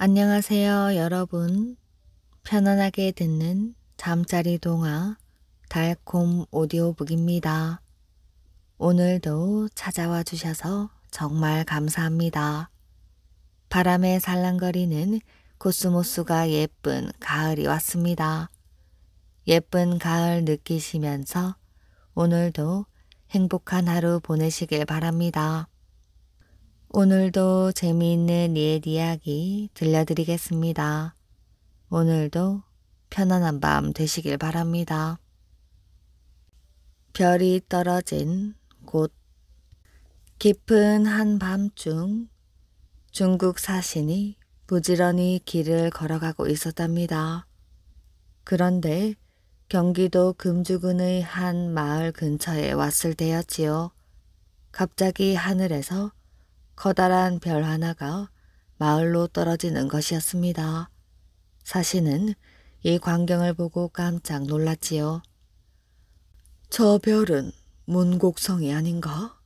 안녕하세요, 여러분. 편안하게 듣는 잠자리 동화 달콤 오디오북입니다. 오늘도 찾아와 주셔서 정말 감사합니다. 바람에 살랑거리는 코스모스가 예쁜 가을이 왔습니다. 예쁜 가을 느끼시면서 오늘도 행복한 하루 보내시길 바랍니다. 오늘도 재미있는 옛 이야기 들려드리겠습니다. 오늘도 편안한 밤 되시길 바랍니다. 별이 떨어진 곳. 깊은 한밤중 중국 사신이 부지런히 길을 걸어가고 있었답니다. 그런데 경기도 금주군의 한 마을 근처에 왔을 때였지요. 갑자기 하늘에서 커다란 별 하나가 마을로 떨어지는 것이었습니다. 사신은 이 광경을 보고 깜짝 놀랐지요. 저 별은 문곡성이 아닌가?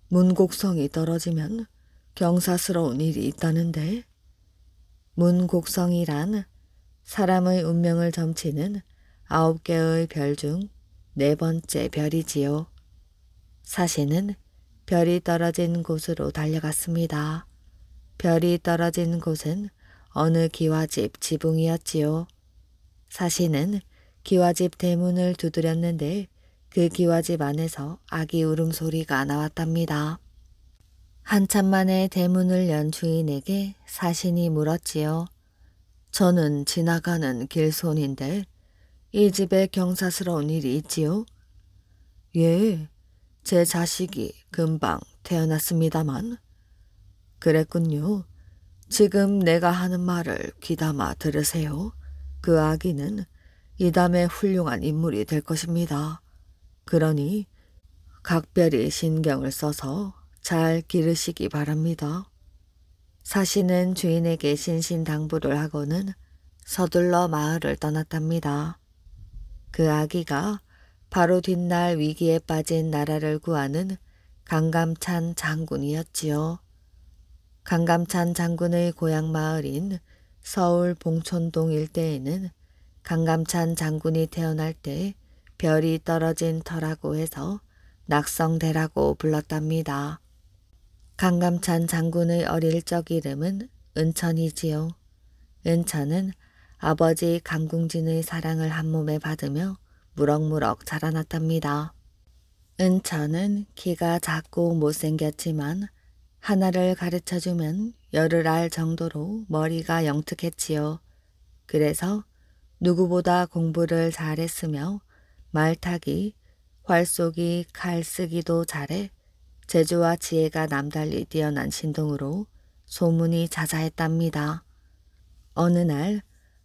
문곡성이 떨어지면 경사스러운 일이 있다는데. 문곡성이란 사람의 운명을 점치는 9개의 별 중 4번째 별이지요. 사신은 별이 떨어진 곳으로 달려갔습니다. 별이 떨어진 곳은 어느 기와집 지붕이었지요. 사신은 기와집 대문을 두드렸는데 그 기와집 안에서 아기 울음소리가 나왔답니다. 한참 만에 대문을 연 주인에게 사신이 물었지요. 저는 지나가는 길손인데 이 집에 경사스러운 일이 있지요? 예, 제 자식이 금방 태어났습니다만. 그랬군요. 지금 내가 하는 말을 귀담아 들으세요. 그 아기는 이담에 훌륭한 인물이 될 것입니다. 그러니 각별히 신경을 써서 잘 기르시기 바랍니다. 사신은 주인에게 신신당부를 하고는 서둘러 마을을 떠났답니다. 그 아기가 바로 뒷날 위기에 빠진 나라를 구하는 강감찬 장군이었지요. 강감찬 장군의 고향 마을인 서울 봉촌동 일대에는 강감찬 장군이 태어날 때 별이 떨어진 터라고 해서 낙성대라고 불렀답니다. 강감찬 장군의 어릴 적 이름은 은천이지요. 은천은 아버지 강궁진의 사랑을 한 몸에 받으며 무럭무럭 자라났답니다. 은천은 키가 작고 못생겼지만 하나를 가르쳐주면 열을 알 정도로 머리가 영특했지요. 그래서 누구보다 공부를 잘했으며 말타기, 활쏘기, 칼쓰기도 잘해 재주와 지혜가 남달리 뛰어난 신동으로 소문이 자자했답니다. 어느 날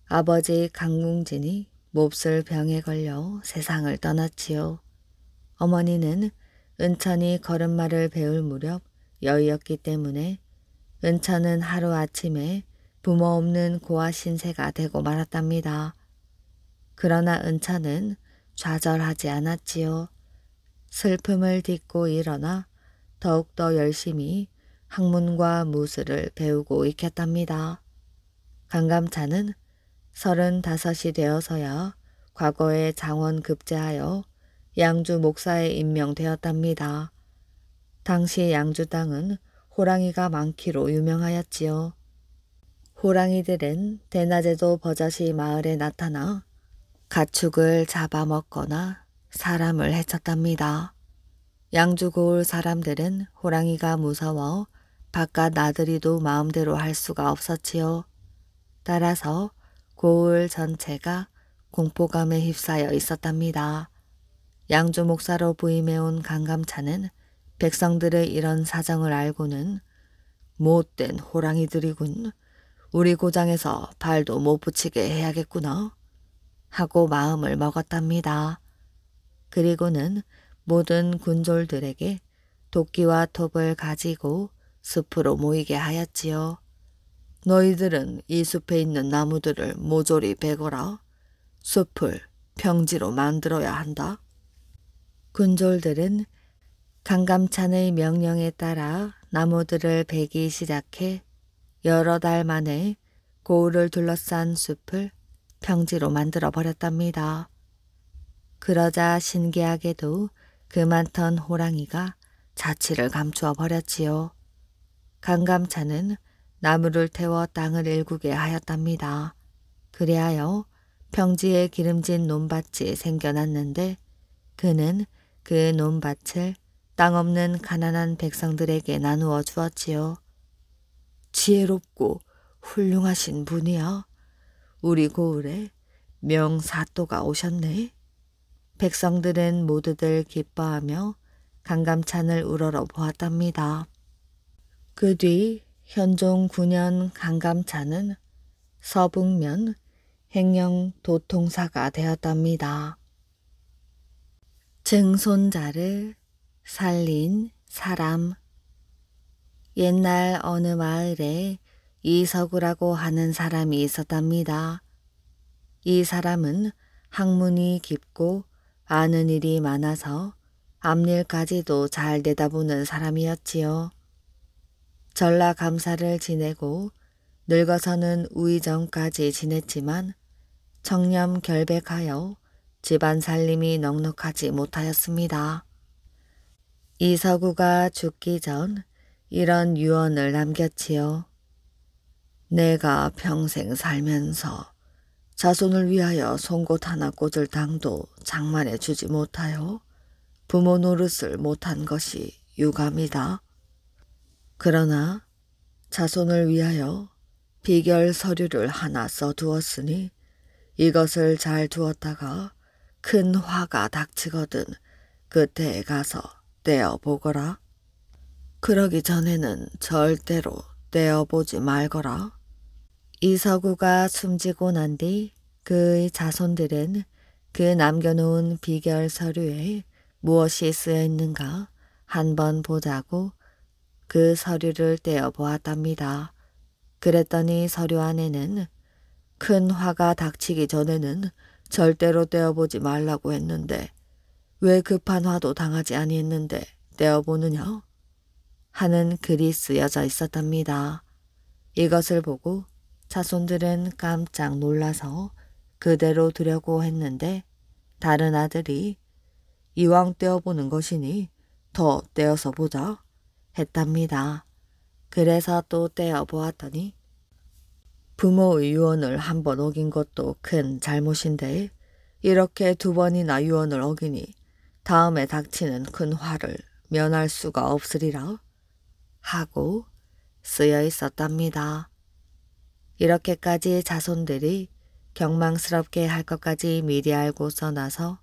아버지 강궁진이 몹쓸 병에 걸려 세상을 떠났지요. 어머니는 은천이 걸음마를 배울 무렵 여의였기 때문에 은천은 하루아침에 부모 없는 고아 신세가 되고 말았답니다. 그러나 은천은 좌절하지 않았지요. 슬픔을 딛고 일어나 더욱더 열심히 학문과 무술을 배우고 익혔답니다. 강감찬은 35이 되어서야 과거에 장원 급제하여 양주 목사에 임명되었답니다. 당시 양주 땅은 호랑이가 많기로 유명하였지요. 호랑이들은 대낮에도 버젓이 마을에 나타나 가축을 잡아먹거나 사람을 해쳤답니다. 양주 고을 사람들은 호랑이가 무서워 바깥 나들이도 마음대로 할 수가 없었지요. 따라서 고을 전체가 공포감에 휩싸여 있었답니다. 양주 목사로 부임해온 강감찬은 백성들의 이런 사정을 알고는 못된 호랑이들이군. 우리 고장에서 발도 못 붙이게 해야겠구나 하고 마음을 먹었답니다. 그리고는 모든 군졸들에게 도끼와 톱을 가지고 숲으로 모이게 하였지요. 너희들은 이 숲에 있는 나무들을 모조리 베거라. 숲을 평지로 만들어야 한다. 군졸들은 강감찬의 명령에 따라 나무들을 베기 시작해 여러 달 만에 고을을 둘러싼 숲을 평지로 만들어 버렸답니다. 그러자 신기하게도 그 많던 호랑이가 자취를 감추어 버렸지요. 강감찬은 나무를 태워 땅을 일구게 하였답니다. 그리하여 평지에 기름진 논밭이 생겨났는데 그는 그 논밭을 땅 없는 가난한 백성들에게 나누어 주었지요. 지혜롭고 훌륭하신 분이야. 우리 고을에 명사또가 오셨네. 백성들은 모두들 기뻐하며 강감찬을 우러러 보았답니다. 그 뒤 현종 9년 강감찬은 서북면 행령 도통사가 되었답니다. 증손자를 살린 사람. 옛날 어느 마을에 이서구라고 하는 사람이 있었답니다. 이 사람은 학문이 깊고 아는 일이 많아서 앞일까지도 잘 내다보는 사람이었지요. 전라감사를 지내고 늙어서는 우의정까지 지냈지만 청렴 결백하여 집안 살림이 넉넉하지 못하였습니다. 이서구가 죽기 전 이런 유언을 남겼지요. 내가 평생 살면서 자손을 위하여 송곳 하나 꽂을 당도 장만해 주지 못하여 부모 노릇을 못한 것이 유감이다. 그러나 자손을 위하여 비결 서류를 하나 써두었으니 이것을 잘 두었다가 큰 화가 닥치거든 그때에 가서 떼어보거라. 그러기 전에는 절대로 떼어보지 말거라. 이서구가 숨지고 난 뒤 그의 자손들은 그 남겨놓은 비결 서류에 무엇이 쓰여 있는가 한번 보자고 그 서류를 떼어보았답니다. 그랬더니 서류 안에는 큰 화가 닥치기 전에는 절대로 떼어보지 말라고 했는데 왜 급한 화도 당하지 아니했는데 떼어보느냐 하는 글이 쓰여져 있었답니다. 이것을 보고 자손들은 깜짝 놀라서 그대로 두려고 했는데 다른 아들이 이왕 떼어보는 것이니 더 떼어서 보자 했답니다. 그래서 또 떼어보았더니 부모의 유언을 한 번 어긴 것도 큰 잘못인데 이렇게 2번이나 유언을 어기니 다음에 닥치는 큰 화를 면할 수가 없으리라 하고 쓰여 있었답니다. 이렇게까지 자손들이 경망스럽게 할 것까지 미리 알고 써놔서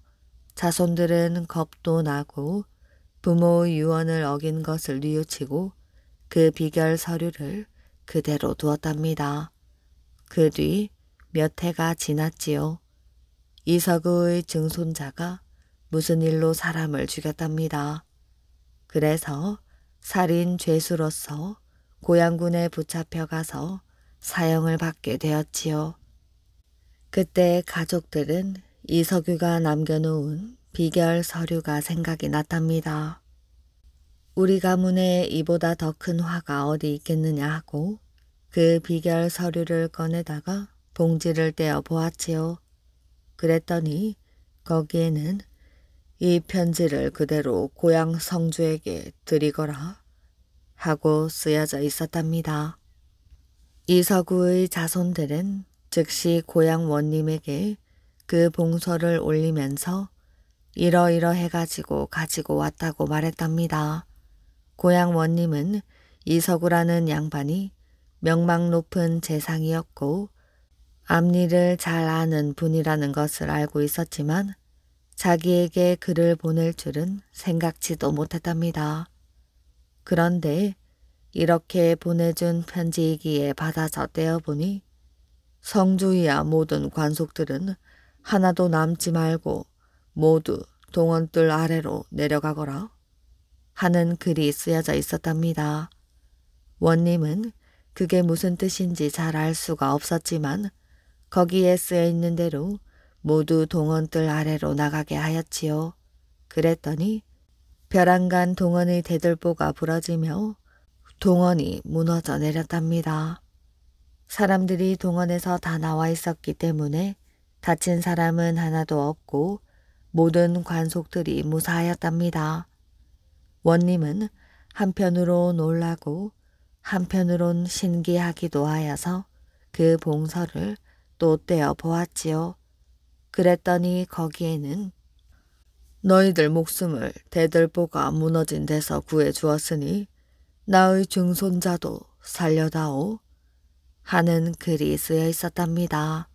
자손들은 겁도 나고 부모의 유언을 어긴 것을 뉘우치고 그 비결 서류를 그대로 두었답니다. 그 뒤 몇 해가 지났지요. 이서구의 증손자가 무슨 일로 사람을 죽였답니다. 그래서 살인 죄수로서 고양군에 붙잡혀 가서 사형을 받게 되었지요. 그때 가족들은 이서규가 남겨놓은 비결 서류가 생각이 났답니다. 우리 가문에 이보다 더 큰 화가 어디 있겠느냐 하고 그 비결 서류를 꺼내다가 봉지를 떼어 보았지요. 그랬더니 거기에는 이 편지를 그대로 고향 성주에게 드리거라 하고 쓰여져 있었답니다. 이서구의 자손들은 즉시 고향 원님에게 그 봉서를 올리면서 이러이러해가지고 가지고 왔다고 말했답니다. 고향 원님은 이서구라는 양반이 명망 높은 재상이었고 앞일을 잘 아는 분이라는 것을 알고 있었지만 자기에게 글을 보낼 줄은 생각지도 못했답니다. 그런데 이렇게 보내준 편지이기에 받아서 떼어보니 성주이야 모든 관속들은 하나도 남지 말고 모두 동원들 아래로 내려가거라 하는 글이 쓰여져 있었답니다. 원님은 그게 무슨 뜻인지 잘 알 수가 없었지만 거기에 쓰여 있는 대로 모두 동원들 아래로 나가게 하였지요. 그랬더니 벼랑간 동원의 대들보가 부러지며 동원이 무너져 내렸답니다. 사람들이 동원에서 다 나와 있었기 때문에 다친 사람은 하나도 없고 모든 관속들이 무사하였답니다. 원님은 한편으로 놀라고 한편으론 신기하기도 하여서 그 봉서를 또 떼어 보았지요. 그랬더니 거기에는 너희들 목숨을 대들보가 무너진 데서 구해 주었으니 나의 증손자도 살려다오 하는 글이 쓰여 있었답니다.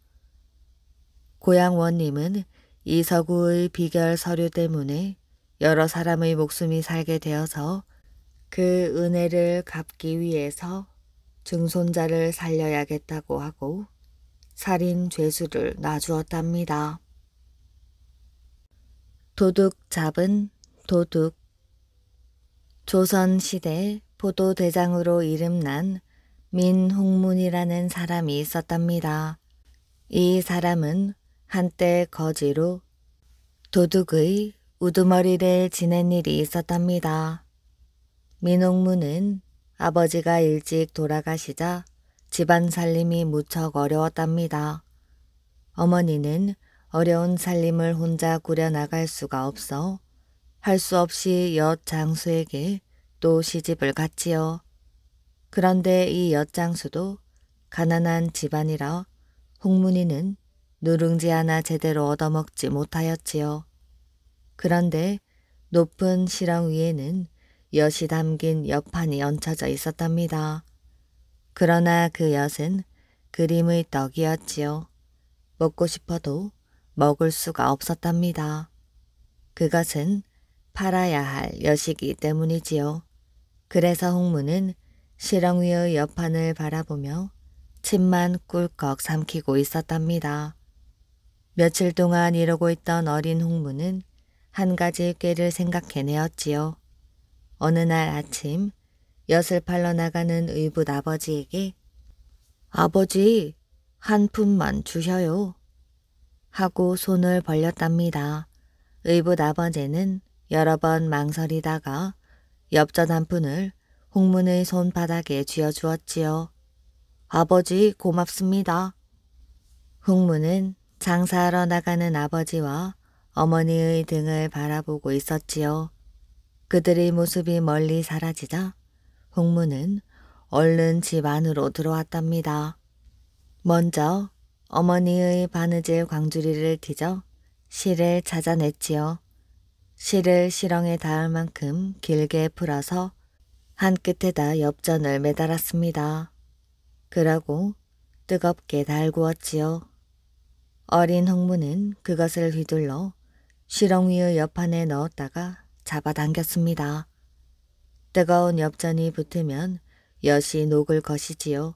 고향 원님은 이 서구의 비결 서류 때문에 여러 사람의 목숨이 살게 되어서 그 은혜를 갚기 위해서 증손자를 살려야겠다고 하고 살인 죄수를 놔주었답니다. 도둑 잡은 도둑. 조선시대 포도대장으로 이름난 민홍문이라는 사람이 있었답니다. 이 사람은 한때 거지로 도둑의 우두머리를 지낸 일이 있었답니다. 민홍문은 아버지가 일찍 돌아가시자 집안 살림이 무척 어려웠답니다. 어머니는 어려운 살림을 혼자 꾸려나갈 수가 없어 할 수 없이 엿 장수에게 또 시집을 갔지요. 그런데 이 엿 장수도 가난한 집안이라 홍문이는 누룽지 하나 제대로 얻어먹지 못하였지요. 그런데 높은 시렁 위에는 엿이 담긴 엿판이 얹혀져 있었답니다. 그러나 그 엿은 그림의 떡이었지요. 먹고 싶어도 먹을 수가 없었답니다. 그것은 팔아야 할 엿이기 때문이지요. 그래서 홍문은 시렁 위의 엿판을 바라보며 침만 꿀꺽 삼키고 있었답니다. 며칠 동안 이러고 있던 어린 홍문은 한 가지 꾀를 생각해내었지요. 어느 날 아침 엿을 팔러 나가는 의붓 아버지에게 아버지, 한 푼만 주셔요 하고 손을 벌렸답니다. 의붓 아버지는 여러 번 망설이다가 엽전 한 푼을 홍문의 손바닥에 쥐어주었지요. 아버지 고맙습니다. 홍문은 장사하러 나가는 아버지와 어머니의 등을 바라보고 있었지요. 그들의 모습이 멀리 사라지자 홍문은 얼른 집 안으로 들어왔답니다. 먼저 어머니의 바느질 광주리를 뒤져 실을 찾아냈지요. 실을 시렁에 닿을 만큼 길게 풀어서 한 끝에다 엽전을 매달았습니다. 그러고 뜨겁게 달구었지요. 어린 홍문은 그것을 휘둘러 시렁 위의 엽판에 넣었다가 잡아당겼습니다. 뜨거운 엽전이 붙으면 엿이 녹을 것이지요.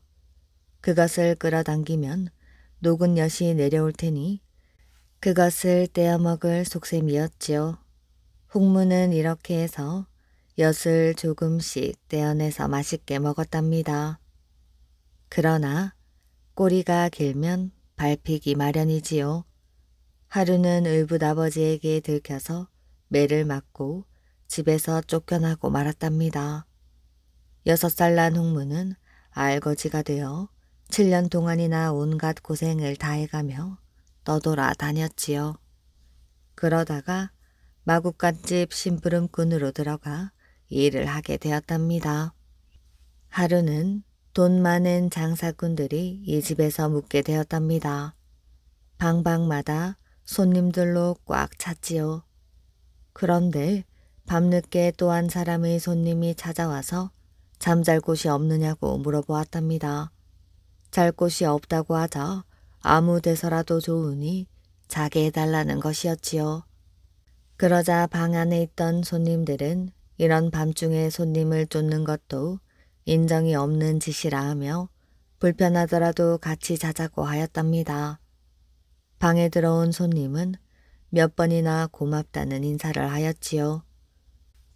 그것을 끌어당기면 녹은 엿이 내려올 테니 그것을 떼어먹을 속셈이었지요. 홍문은 이렇게 해서 엿을 조금씩 떼어내서 맛있게 먹었답니다. 그러나 꼬리가 길면 밟히기 마련이지요. 하루는 의붓 아버지에게 들켜서 매를 맞고 집에서 쫓겨나고 말았답니다. 6살 난 홍문은 알거지가 되어 7년 동안이나 온갖 고생을 다해가며 떠돌아 다녔지요. 그러다가 마구간집 심부름꾼으로 들어가 일을 하게 되었답니다. 하루는 돈 많은 장사꾼들이 이 집에서 묵게 되었답니다. 방방마다 손님들로 꽉 찼지요. 그런데 밤늦게 또 한 사람의 손님이 찾아와서 잠잘 곳이 없느냐고 물어보았답니다. 잘 곳이 없다고 하자 아무 데서라도 좋으니 자게 해달라는 것이었지요. 그러자 방 안에 있던 손님들은 이런 밤중에 손님을 쫓는 것도 인정이 없는 짓이라 하며 불편하더라도 같이 자자고 하였답니다. 방에 들어온 손님은 몇 번이나 고맙다는 인사를 하였지요.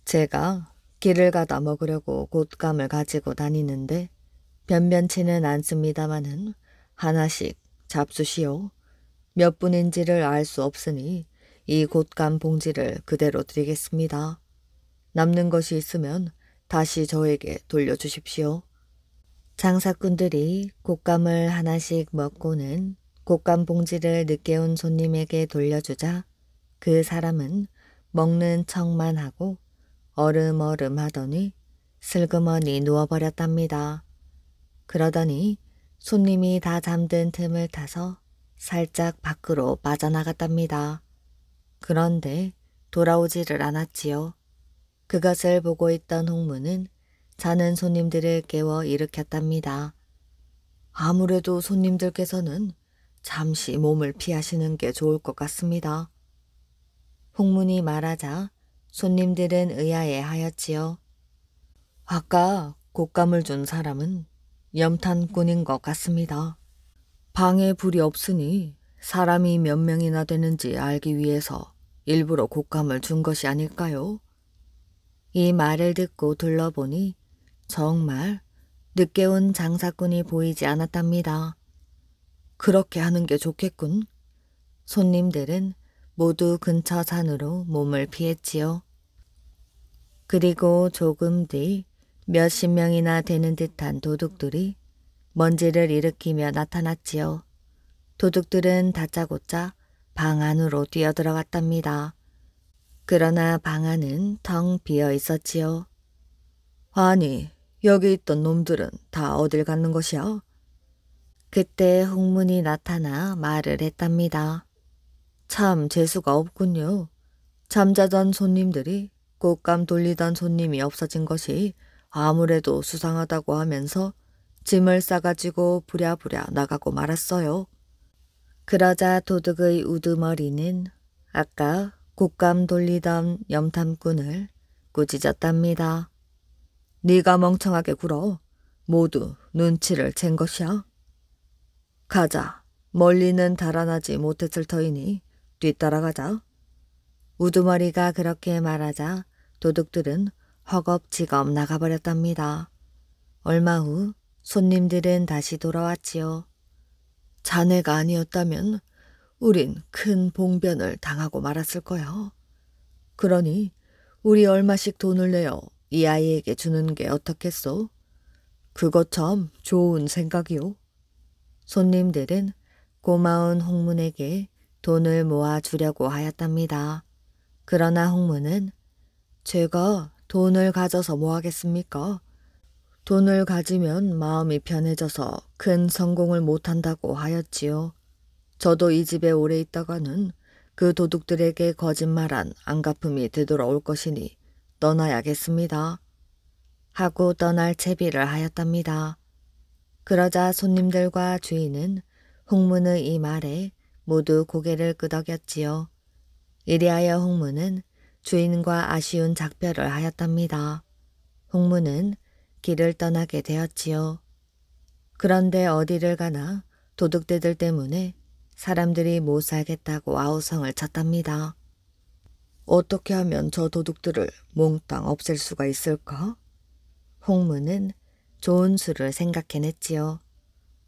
제가 길을 가다 먹으려고 곶감을 가지고 다니는데 변변치는 않습니다마는 하나씩 잡수시오. 몇 분인지를 알 수 없으니 이 곶감 봉지를 그대로 드리겠습니다. 남는 것이 있으면 다시 저에게 돌려주십시오. 장사꾼들이 곶감을 하나씩 먹고는 곶감 봉지를 늦게 온 손님에게 돌려주자 그 사람은 먹는 척만 하고 얼음얼음 하더니 슬그머니 누워버렸답니다. 그러더니 손님이 다 잠든 틈을 타서 살짝 밖으로 빠져나갔답니다. 그런데 돌아오지를 않았지요. 그것을 보고 있던 홍무는 자는 손님들을 깨워 일으켰답니다. 아무래도 손님들께서는 잠시 몸을 피하시는 게 좋을 것 같습니다. 홍문이 말하자 손님들은 의아해 하였지요. 아까 곶감을 준 사람은 염탄꾼인 것 같습니다. 방에 불이 없으니 사람이 몇 명이나 되는지 알기 위해서 일부러 곶감을 준 것이 아닐까요? 이 말을 듣고 둘러보니 정말 늦게 온 장사꾼이 보이지 않았답니다. 그렇게 하는 게 좋겠군. 손님들은 모두 근처 산으로 몸을 피했지요. 그리고 조금 뒤 몇십 명이나 되는 듯한 도둑들이 먼지를 일으키며 나타났지요. 도둑들은 다짜고짜 방 안으로 뛰어들어갔답니다. 그러나 방 안은 텅 비어 있었지요. 아니, 여기 있던 놈들은 다 어딜 갔는 것이야? 그때 홍문이 나타나 말을 했답니다. 참 재수가 없군요. 잠자던 손님들이 곶감 돌리던 손님이 없어진 것이 아무래도 수상하다고 하면서 짐을 싸가지고 부랴부랴 나가고 말았어요. 그러자 도둑의 우두머리는 아까 곶감 돌리던 염탐꾼을 꾸짖었답니다. 네가 멍청하게 굴어. 모두 눈치를 챈 것이야. 가자. 멀리는 달아나지 못했을 터이니 뒤따라가자. 우두머리가 그렇게 말하자 도둑들은 허겁지겁 나가버렸답니다. 얼마 후 손님들은 다시 돌아왔지요. 자네가 아니었다면 우린 큰 봉변을 당하고 말았을 거야. 그러니 우리 얼마씩 돈을 내어 이 아이에게 주는 게 어떻겠소? 그것 참 좋은 생각이오. 손님들은 고마운 홍문에게 돈을 모아 주려고 하였답니다. 그러나 홍문은 제가 돈을 가져서 뭐 하겠습니까? 돈을 가지면 마음이 편해져서 큰 성공을 못한다고 하였지요. 저도 이 집에 오래 있다가는 그 도둑들에게 거짓말한 안갚음이 되돌아올 것이니 떠나야겠습니다. 하고 떠날 채비를 하였답니다. 그러자 손님들과 주인은 홍문의 이 말에 모두 고개를 끄덕였지요. 이리하여 홍문은 주인과 아쉬운 작별을 하였답니다. 홍문은 길을 떠나게 되었지요. 그런데 어디를 가나 도둑들 때문에 사람들이 못 살겠다고 아우성을 쳤답니다. 어떻게 하면 저 도둑들을 몽땅 없앨 수가 있을까? 홍문은 좋은 수를 생각해냈지요.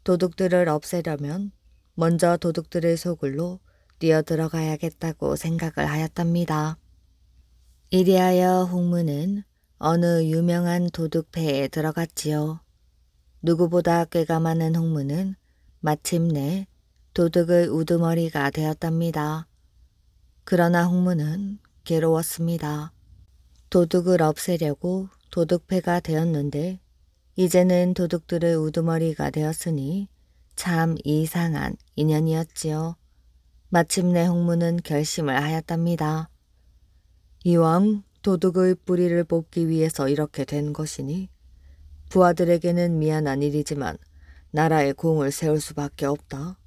도둑들을 없애려면 먼저 도둑들의 소굴로 뛰어들어가야겠다고 생각을 하였답니다. 이리하여 홍문은 어느 유명한 도둑패에 들어갔지요. 누구보다 꾀가 많은 홍문은 마침내 도둑의 우두머리가 되었답니다. 그러나 홍문은 괴로웠습니다. 도둑을 없애려고 도둑패가 되었는데 이제는 도둑들의 우두머리가 되었으니 참 이상한 인연이었지요. 마침내 홍문은 결심을 하였답니다. 이왕 도둑의 뿌리를 뽑기 위해서 이렇게 된 것이니 부하들에게는 미안한 일이지만 나라에 공을 세울 수밖에 없다.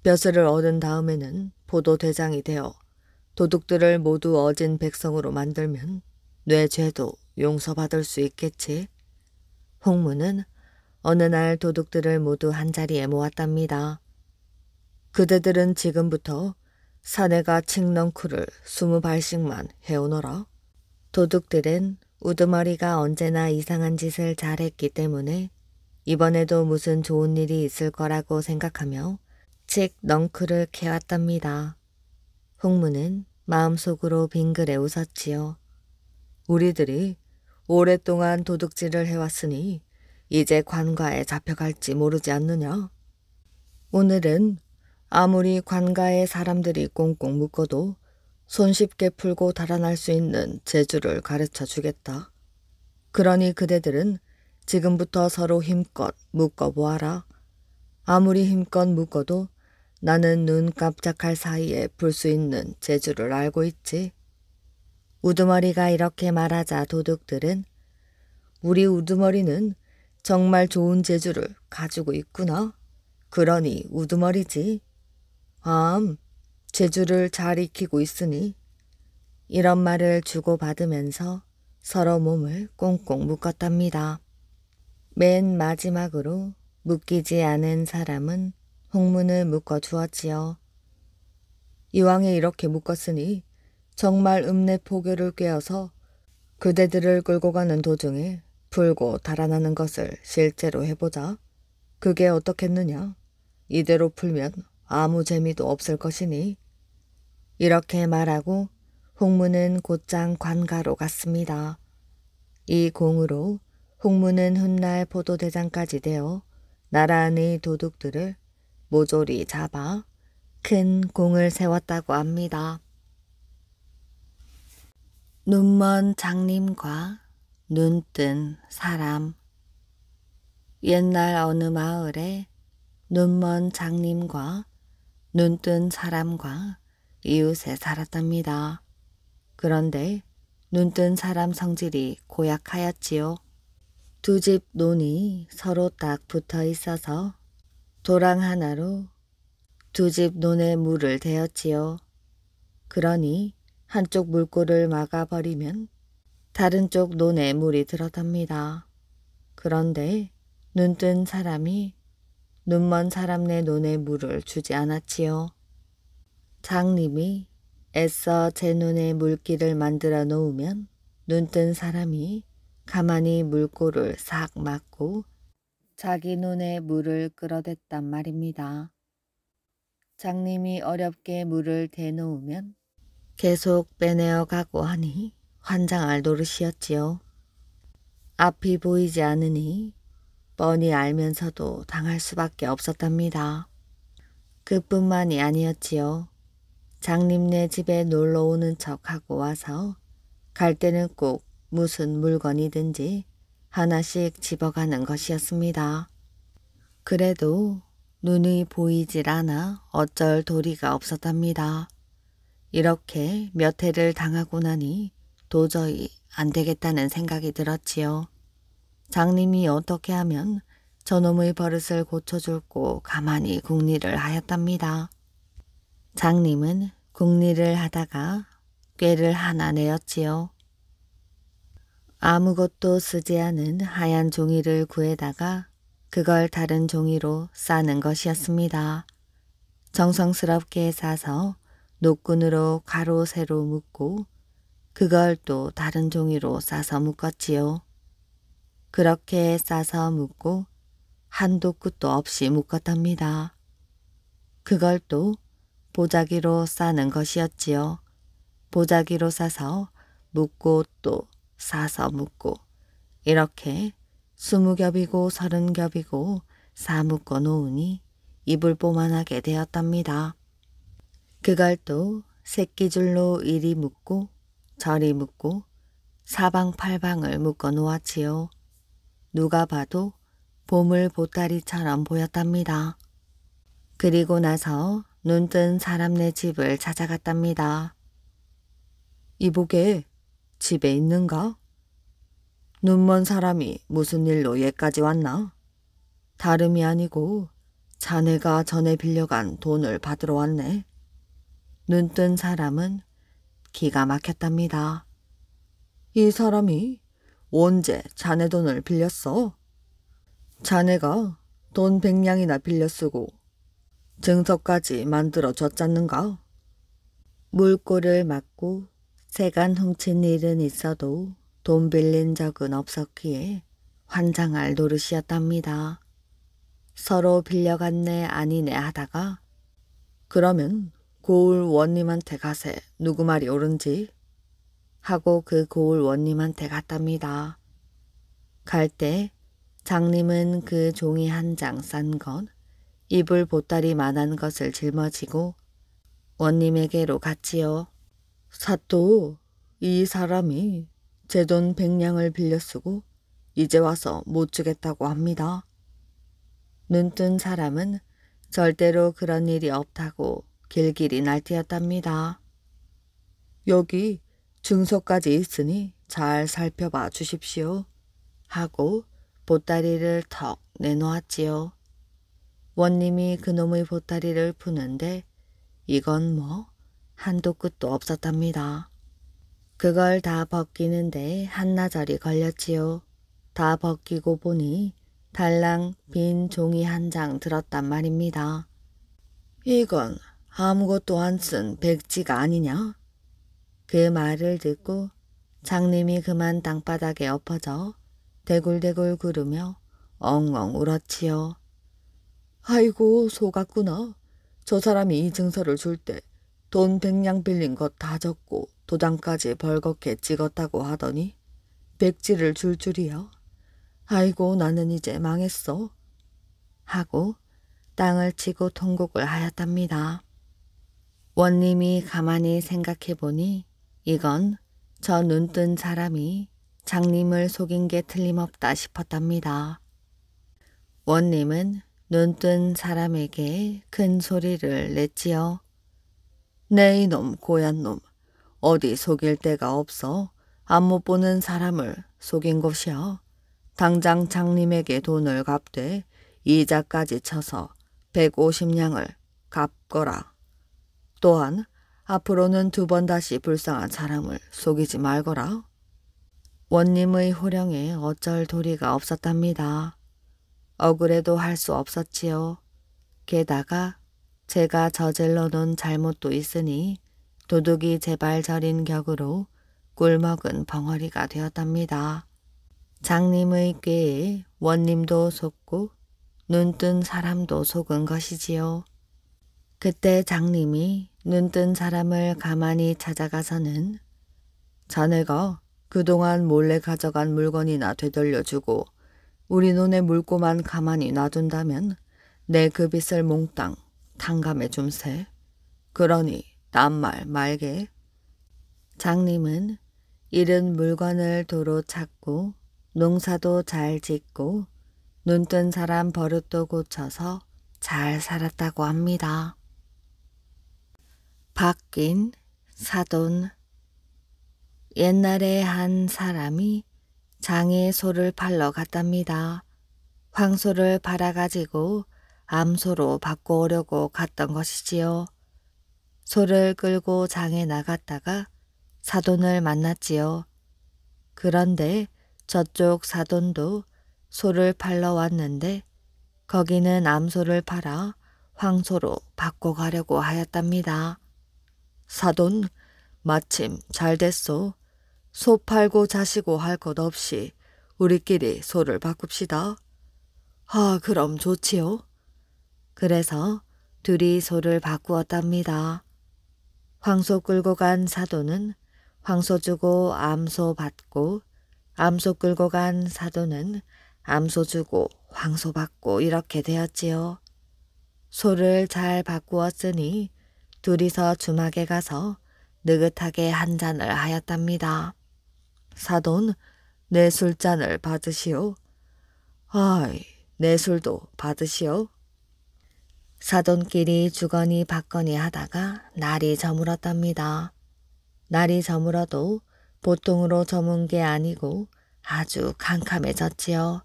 벼슬을 얻은 다음에는 포도대장이 되어 도둑들을 모두 어진 백성으로 만들면 뇌 죄도 용서받을 수 있겠지. 홍문은 어느 날 도둑들을 모두 한자리에 모았답니다. 그대들은 지금부터 사내가 칡넝쿨을 20발씩만 해오너라. 도둑들은 우두머리가 언제나 이상한 짓을 잘했기 때문에 이번에도 무슨 좋은 일이 있을 거라고 생각하며 칡넝쿨을 캐왔답니다. 홍문은 마음속으로 빙그레 웃었지요. 우리들이 오랫동안 도둑질을 해왔으니 이제 관가에 잡혀갈지 모르지 않느냐? 오늘은 아무리 관가에 사람들이 꽁꽁 묶어도 손쉽게 풀고 달아날 수 있는 재주를 가르쳐 주겠다. 그러니 그대들은 지금부터 서로 힘껏 묶어보아라. 아무리 힘껏 묶어도 나는 눈 깜짝할 사이에 풀 수 있는 재주를 알고 있지. 우두머리가 이렇게 말하자 도둑들은 우리 우두머리는 정말 좋은 재주를 가지고 있구나. 그러니 우두머리지. 재주를 잘 익히고 있으니. 이런 말을 주고받으면서 서로 몸을 꽁꽁 묶었답니다. 맨 마지막으로 묶이지 않은 사람은 홍문을 묶어주었지요. 이왕에 이렇게 묶었으니 정말 읍내포교를 꿰어서 그대들을 끌고 가는 도중에 풀고 달아나는 것을 실제로 해보자. 그게 어떻겠느냐? 이대로 풀면 아무 재미도 없을 것이니. 이렇게 말하고 홍문은 곧장 관가로 갔습니다. 이 공으로 홍문은 훗날 포도대장까지 되어 나라 안의 도둑들을 모조리 잡아 큰 공을 세웠다고 합니다. 눈먼 장님과 눈뜬 사람. 옛날 어느 마을에 눈먼 장님과 눈뜬 사람과 이웃에 살았답니다. 그런데 눈뜬 사람 성질이 고약하였지요. 두 집 논이 서로 딱 붙어 있어서 도랑 하나로 두 집 논에 물을 대었지요. 그러니 한쪽 물꼬를 막아버리면 다른 쪽 논에 물이 들어갑니다. 그런데 눈뜬 사람이 눈먼 사람네 논에 물을 주지 않았지요. 장님이 애써 제 논에 물길을 만들어 놓으면 눈뜬 사람이 가만히 물꼬를 싹 막고 자기 논에 물을 끌어댔단 말입니다. 장님이 어렵게 물을 대놓으면 계속 빼내어 가고 하니 환장할 노릇이었지요. 앞이 보이지 않으니 뻔히 알면서도 당할 수밖에 없었답니다. 그뿐만이 아니었지요. 장님네 집에 놀러 오는 척하고 와서 갈 때는 꼭 무슨 물건이든지 하나씩 집어가는 것이었습니다. 그래도 눈이 보이질 않아 어쩔 도리가 없었답니다. 이렇게 몇 해를 당하고 나니 도저히 안 되겠다는 생각이 들었지요. 장님이 어떻게 하면 저놈의 버릇을 고쳐줄고 가만히 궁리를 하였답니다. 장님은 궁리를 하다가 꾀를 하나 내었지요. 아무것도 쓰지 않은 하얀 종이를 구해다가 그걸 다른 종이로 싸는 것이었습니다. 정성스럽게 싸서 노끈으로 가로 세로 묶고 그걸 또 다른 종이로 싸서 묶었지요. 그렇게 싸서 묶고 한도 끝도 없이 묶었답니다. 그걸 또 보자기로 싸는 것이었지요. 보자기로 싸서 묶고 또 싸서 묶고 이렇게 20겹이고 30겹이고 싸 묶어 놓으니 이불보만하게 되었답니다. 그걸 또 새끼줄로 이리 묶고 저리 묶고 사방팔방을 묶어 놓았지요. 누가 봐도 보물 보따리처럼 보였답니다. 그리고 나서 눈뜬 사람네 집을 찾아갔답니다. 이보게 집에 있는가? 눈먼 사람이 무슨 일로 얘까지 왔나? 다름이 아니고 자네가 전에 빌려간 돈을 받으러 왔네. 눈뜬 사람은 기가 막혔답니다. 이 사람이 언제 자네 돈을 빌렸어? 자네가 돈 100냥이나 빌려 쓰고 증서까지 만들어 줬잖는가? 물꼬를 막고 세간 훔친 일은 있어도 돈 빌린 적은 없었기에 환장할 노릇이었답니다. 서로 빌려갔네 아니네 하다가 그러면 고을 원님한테 가세 누구 말이 옳은지 하고 그 고을 원님한테 갔답니다. 갈 때 장님은 그 종이 한 장 싼 것, 이불 보따리만한 것을 짊어지고 원님에게로 갔지요. 사또, 이 사람이 제 돈 100냥을 빌려 쓰고 이제 와서 못 주겠다고 합니다. 눈뜬 사람은 절대로 그런 일이 없다고 길길이 날뛰었답니다. 여기 증서까지 있으니 잘 살펴봐 주십시오. 하고 보따리를 턱 내놓았지요. 원님이 그놈의 보따리를 푸는데 이건 뭐 한도 끝도 없었답니다. 그걸 다 벗기는데 한나절이 걸렸지요. 다 벗기고 보니 달랑 빈 종이 한 장 들었단 말입니다. 이건 아무것도 안 쓴 백지가 아니냐? 그 말을 듣고 장님이 그만 땅바닥에 엎어져 대굴대굴 구르며 엉엉 울었지요. 아이고 속았구나. 저 사람이 이 증서를 줄 때 돈 100냥 빌린 것 다 적고 도장까지 벌겋게 찍었다고 하더니 백지를 줄 줄이야. 아이고 나는 이제 망했어. 하고 땅을 치고 통곡을 하였답니다. 원님이 가만히 생각해보니 이건 저 눈뜬 사람이 장님을 속인 게 틀림없다 싶었답니다. 원님은 눈뜬 사람에게 큰 소리를 냈지요. 네 이놈 고얀 놈, 어디 속일 데가 없어 안 못 보는 사람을 속인 것이야. 당장 장님에게 돈을 갚되 이자까지 쳐서 150냥을 갚거라. 또한 앞으로는 2번 다시 불쌍한 사람을 속이지 말거라. 원님의 호령에 어쩔 도리가 없었답니다. 억울해도 할 수 없었지요. 게다가 제가 저질러 놓은 잘못도 있으니 도둑이 제발 저린 격으로 꿀먹은 벙어리가 되었답니다. 장님의 꾀에 원님도 속고 눈뜬 사람도 속은 것이지요. 그때 장님이 눈뜬 사람을 가만히 찾아가서는 자네가 그동안 몰래 가져간 물건이나 되돌려주고 우리 눈에 물고만 가만히 놔둔다면 내 그 빚을 몽땅 탕감해 줌세. 그러니 딴말 말게. 장님은 잃은 물건을 도로 찾고 농사도 잘 짓고 눈뜬 사람 버릇도 고쳐서 잘 살았다고 합니다. 바뀐 사돈. 옛날에 한 사람이 장에 소를 팔러 갔답니다. 황소를 팔아가지고 암소로 바꿔오려고 갔던 것이지요. 소를 끌고 장에 나갔다가 사돈을 만났지요. 그런데 저쪽 사돈도 소를 팔러 왔는데 거기는 암소를 팔아 황소로 바꿔가려고 하였답니다. 사돈, 마침 잘 됐소. 소 팔고 자시고 할 것 없이 우리끼리 소를 바꿉시다. 아, 그럼 좋지요. 그래서 둘이 소를 바꾸었답니다. 황소 끌고 간 사돈은 황소 주고 암소 받고, 암소 끌고 간 사돈은 암소 주고 황소 받고 이렇게 되었지요. 소를 잘 바꾸었으니 둘이서 주막에 가서 느긋하게 한 잔을 하였답니다. 사돈, 내 술잔을 받으시오. 아이, 내 술도 받으시오. 사돈끼리 주거니 받거니 하다가 날이 저물었답니다. 날이 저물어도 보통으로 저문 게 아니고 아주 캄캄해졌지요.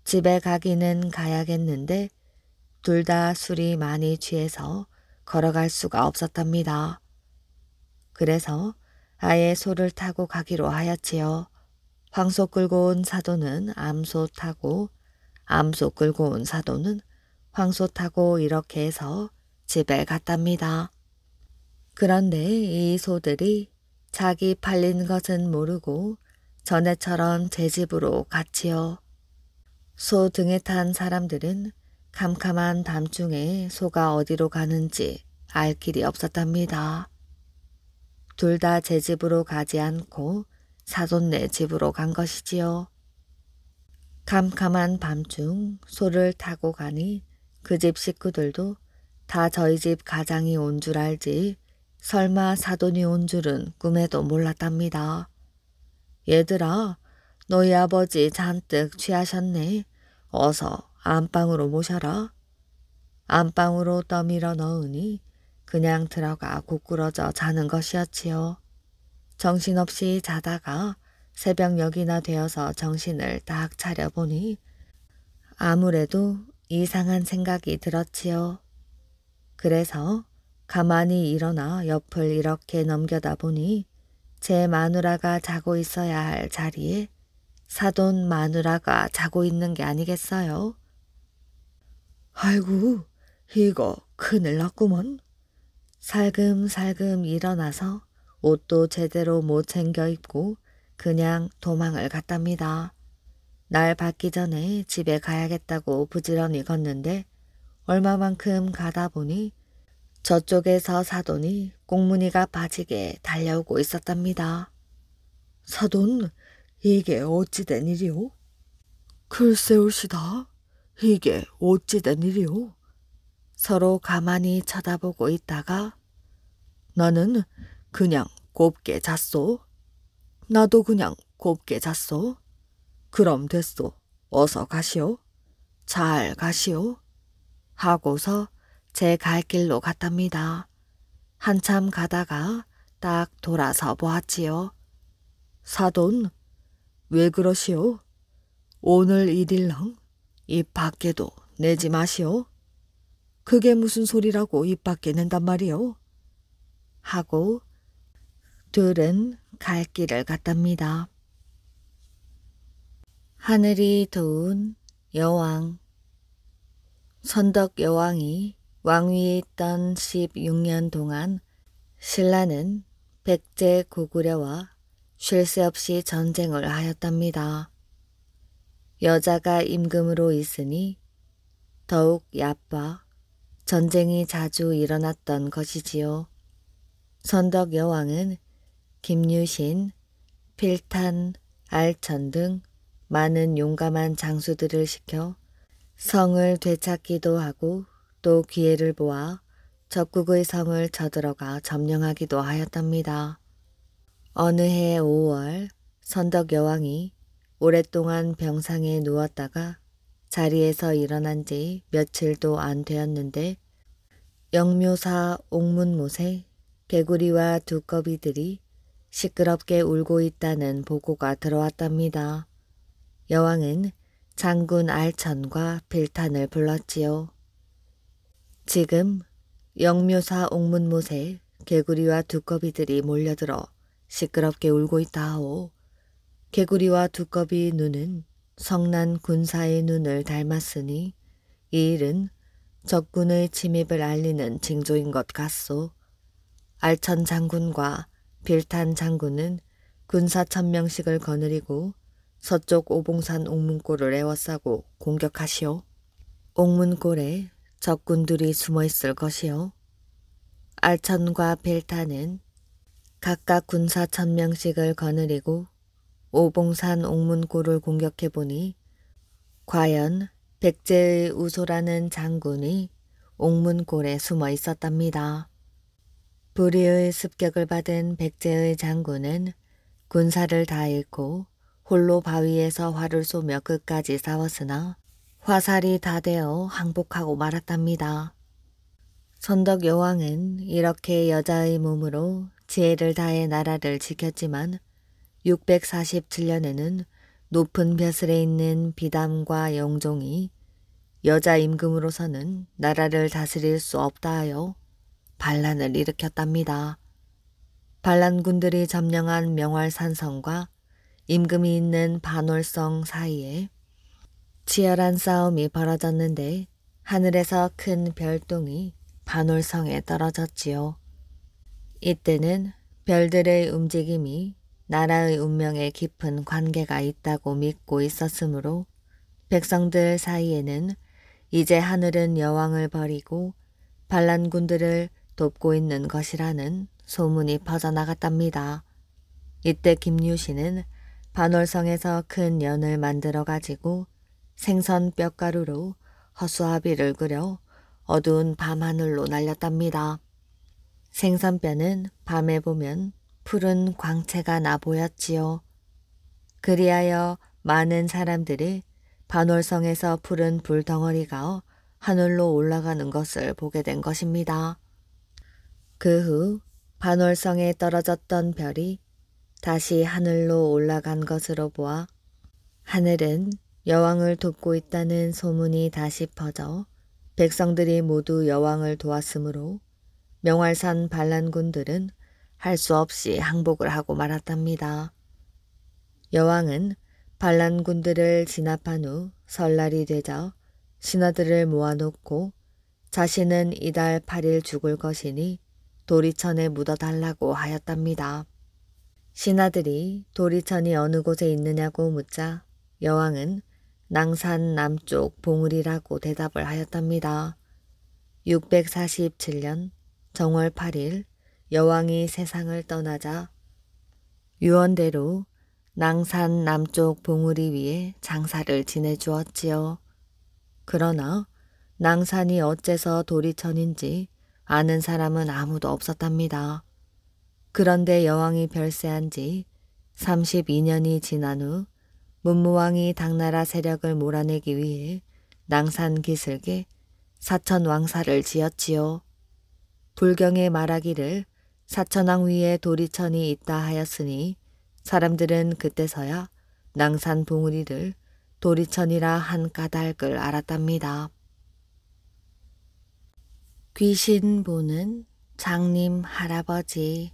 집에 가기는 가야겠는데 둘 다 술이 많이 취해서 걸어갈 수가 없었답니다. 그래서 아예 소를 타고 가기로 하였지요. 황소 끌고 온 사돈은 암소 타고, 암소 끌고 온 사돈은 황소 타고 이렇게 해서 집에 갔답니다. 그런데 이 소들이 자기 팔린 것은 모르고 전에처럼 제 집으로 갔지요. 소 등에 탄 사람들은 캄캄한 밤중에 소가 어디로 가는지 알 길이 없었답니다. 둘 다 제 집으로 가지 않고 사돈네 집으로 간 것이지요. 캄캄한 밤중 소를 타고 가니 그 집 식구들도 다 저희 집 가장이 온 줄 알지 설마 사돈이 온 줄은 꿈에도 몰랐답니다. 얘들아, 너희 아버지 잔뜩 취하셨네. 어서 안방으로 모셔라. 안방으로 떠밀어 넣으니 그냥 들어가 고꾸러져 자는 것이었지요. 정신없이 자다가 새벽녘이나 되어서 정신을 딱 차려보니 아무래도 이상한 생각이 들었지요. 그래서 가만히 일어나 옆을 이렇게 넘겨다 보니 제 마누라가 자고 있어야 할 자리에 사돈 마누라가 자고 있는 게 아니겠어요? 아이고, 이거 큰일 났구먼. 살금살금 일어나서 옷도 제대로 못 챙겨 입고 그냥 도망을 갔답니다. 날 받기 전에 집에 가야겠다고 부지런히 걷는데 얼마만큼 가다 보니 저쪽에서 사돈이 꽁무니가 빠지게 달려오고 있었답니다. 사돈, 이게 어찌 된 일이오? 글쎄올시다. 이게 어찌 된 일이오? 서로 가만히 쳐다보고 있다가 나는 그냥 곱게 잤소. 나도 그냥 곱게 잤소. 그럼 됐소. 어서 가시오. 잘 가시오. 하고서 제 갈 길로 갔답니다. 한참 가다가 딱 돌아서 보았지요. 사돈, 왜 그러시오? 오늘 일일랑 입 밖에도 내지 마시오. 그게 무슨 소리라고 입 밖에 낸단 말이오? 하고 둘은 갈 길을 갔답니다. 하늘이 도운 여왕. 선덕 여왕이 왕위에 있던 16년 동안 신라는 백제 고구려와 쉴 새 없이 전쟁을 하였답니다. 여자가 임금으로 있으니 더욱 야빠 전쟁이 자주 일어났던 것이지요. 선덕 여왕은 김유신, 필탄, 알천 등 많은 용감한 장수들을 시켜 성을 되찾기도 하고 또 기회를 보아 적국의 성을 쳐들어가 점령하기도 하였답니다. 어느 해 5월 선덕 여왕이 오랫동안 병상에 누웠다가 자리에서 일어난 지 며칠도 안 되었는데 영묘사 옥문못에 개구리와 두꺼비들이 시끄럽게 울고 있다는 보고가 들어왔답니다. 여왕은 장군 알천과 필탄을 불렀지요. 지금 영묘사 옥문못에 개구리와 두꺼비들이 몰려들어 시끄럽게 울고 있다 하오. 개구리와 두꺼비 눈은 성난 군사의 눈을 닮았으니 이 일은 적군의 침입을 알리는 징조인 것 같소. 알천 장군과 필탄 장군은 군사 1000명씩을 거느리고 서쪽 오봉산 옥문골을 에워싸고 공격하시오. 옥문골에 적군들이 숨어있을 것이오. 알천과 필탄은 각각 군사 1000명씩을 거느리고 오봉산 옥문골을 공격해보니 과연 백제의 우소라는 장군이 옥문골에 숨어 있었답니다. 불의의 습격을 받은 백제의 장군은 군사를 다 잃고 홀로 바위에서 활을 쏘며 끝까지 싸웠으나 화살이 다 되어 항복하고 말았답니다. 선덕 여왕은 이렇게 여자의 몸으로 지혜를 다해 나라를 지켰지만 647년에는 높은 벼슬에 있는 비담과 영종이 여자 임금으로서는 나라를 다스릴 수 없다 하여 반란을 일으켰답니다. 반란군들이 점령한 명활산성과 임금이 있는 반월성 사이에 치열한 싸움이 벌어졌는데 하늘에서 큰 별똥이 반월성에 떨어졌지요. 이때는 별들의 움직임이 나라의 운명에 깊은 관계가 있다고 믿고 있었으므로 백성들 사이에는 이제 하늘은 여왕을 버리고 반란군들을 돕고 있는 것이라는 소문이 퍼져나갔답니다. 이때 김유신은 반월성에서 큰 연을 만들어 가지고 생선 뼈가루로 허수아비를 그려 어두운 밤하늘로 날렸답니다. 생선뼈는 밤에 보면 푸른 광채가 나 보였지요. 그리하여 많은 사람들이 반월성에서 푸른 불덩어리가 하늘로 올라가는 것을 보게 된 것입니다. 그 후 반월성에 떨어졌던 별이 다시 하늘로 올라간 것으로 보아 하늘은 여왕을 돕고 있다는 소문이 다시 퍼져 백성들이 모두 여왕을 도왔으므로 명활산 반란군들은 할 수 없이 항복을 하고 말았답니다. 여왕은 반란군들을 진압한 후 설날이 되자 신하들을 모아놓고 자신은 이달 8일 죽을 것이니 도리천에 묻어달라고 하였답니다. 신하들이 도리천이 어느 곳에 있느냐고 묻자 여왕은 낭산 남쪽 봉우리라고 대답을 하였답니다. 647년 정월 8일 여왕이 세상을 떠나자 유언대로 낭산 남쪽 봉우리 위에 장사를 지내주었지요. 그러나 낭산이 어째서 도리천인지 아는 사람은 아무도 없었답니다. 그런데 여왕이 별세한 지 32년이 지난 후 문무왕이 당나라 세력을 몰아내기 위해 낭산 기슭에 사천왕사를 지었지요. 불경에 말하기를 사천왕 위에 도리천이 있다 하였으니 사람들은 그때서야 낭산 봉우리를 도리천이라 한 까닭을 알았답니다. 귀신 보는 장님 할아버지.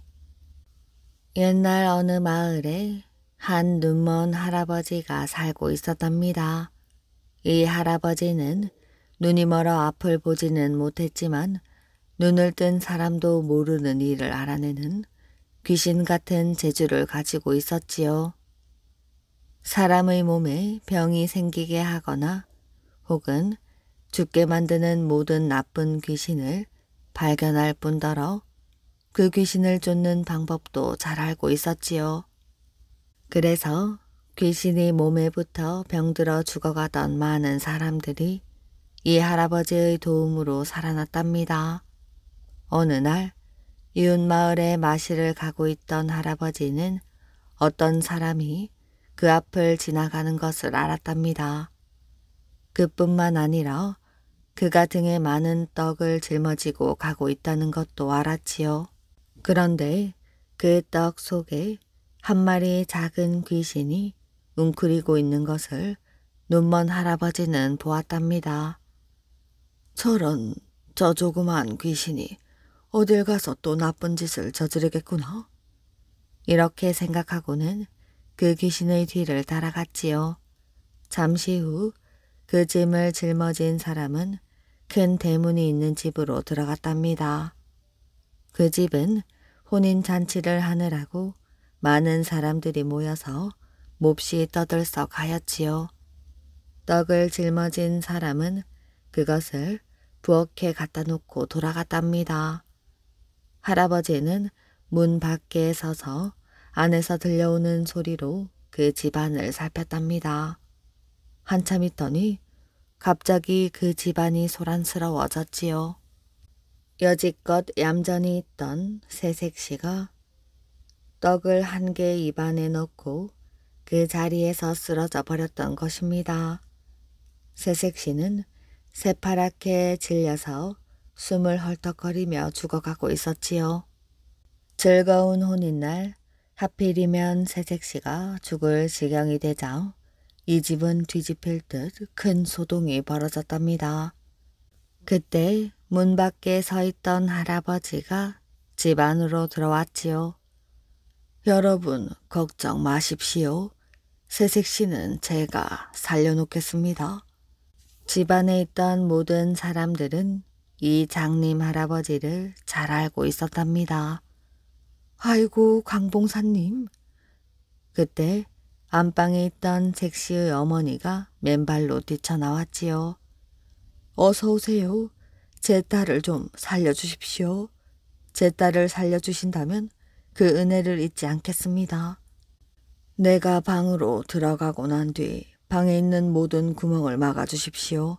옛날 어느 마을에 한 눈먼 할아버지가 살고 있었답니다. 이 할아버지는 눈이 멀어 앞을 보지는 못했지만 눈을 뜬 사람도 모르는 일을 알아내는 귀신 같은 재주를 가지고 있었지요. 사람의 몸에 병이 생기게 하거나 혹은 죽게 만드는 모든 나쁜 귀신을 발견할 뿐더러 그 귀신을 쫓는 방법도 잘 알고 있었지요. 그래서 귀신이 몸에 붙어 병들어 죽어가던 많은 사람들이 이 할아버지의 도움으로 살아났답니다. 어느 날 이웃 마을에 마실을 가고 있던 할아버지는 어떤 사람이 그 앞을 지나가는 것을 알았답니다. 그뿐만 아니라 그가 등에 많은 떡을 짊어지고 가고 있다는 것도 알았지요. 그런데 그 떡 속에 한 마리 작은 귀신이 웅크리고 있는 것을 눈먼 할아버지는 보았답니다. 저런, 저 조그만 귀신이 어딜 가서 또 나쁜 짓을 저지르겠구나. 이렇게 생각하고는 그 귀신의 뒤를 따라갔지요. 잠시 후 그 짐을 짊어진 사람은 큰 대문이 있는 집으로 들어갔답니다. 그 집은 혼인잔치를 하느라고 많은 사람들이 모여서 몹시 떠들썩하였지요. 떡을 짊어진 사람은 그것을 부엌에 갖다 놓고 돌아갔답니다. 할아버지는 문 밖에 서서 안에서 들려오는 소리로 그 집안을 살폈답니다. 한참 있더니 갑자기 그 집안이 소란스러워졌지요. 여지껏 얌전히 있던 새색시가 떡을 한 개 입안에 넣고 그 자리에서 쓰러져 버렸던 것입니다. 새색시는 새파랗게 질려서 숨을 헐떡거리며 죽어가고 있었지요. 즐거운 혼인날 하필이면 새색시가 죽을 지경이 되자 이 집은 뒤집힐 듯 큰 소동이 벌어졌답니다. 그때 문 밖에 서 있던 할아버지가 집 안으로 들어왔지요. 여러분 걱정 마십시오. 새색시는 제가 살려놓겠습니다. 집안에 있던 모든 사람들은 이 장님 할아버지를 잘 알고 있었답니다. 아이고 강봉사님. 그때 안방에 있던 색시의 어머니가 맨발로 뛰쳐나왔지요. 어서 오세요. 제 딸을 좀 살려주십시오. 제 딸을 살려주신다면 그 은혜를 잊지 않겠습니다. 내가 방으로 들어가고 난 뒤 방에 있는 모든 구멍을 막아주십시오.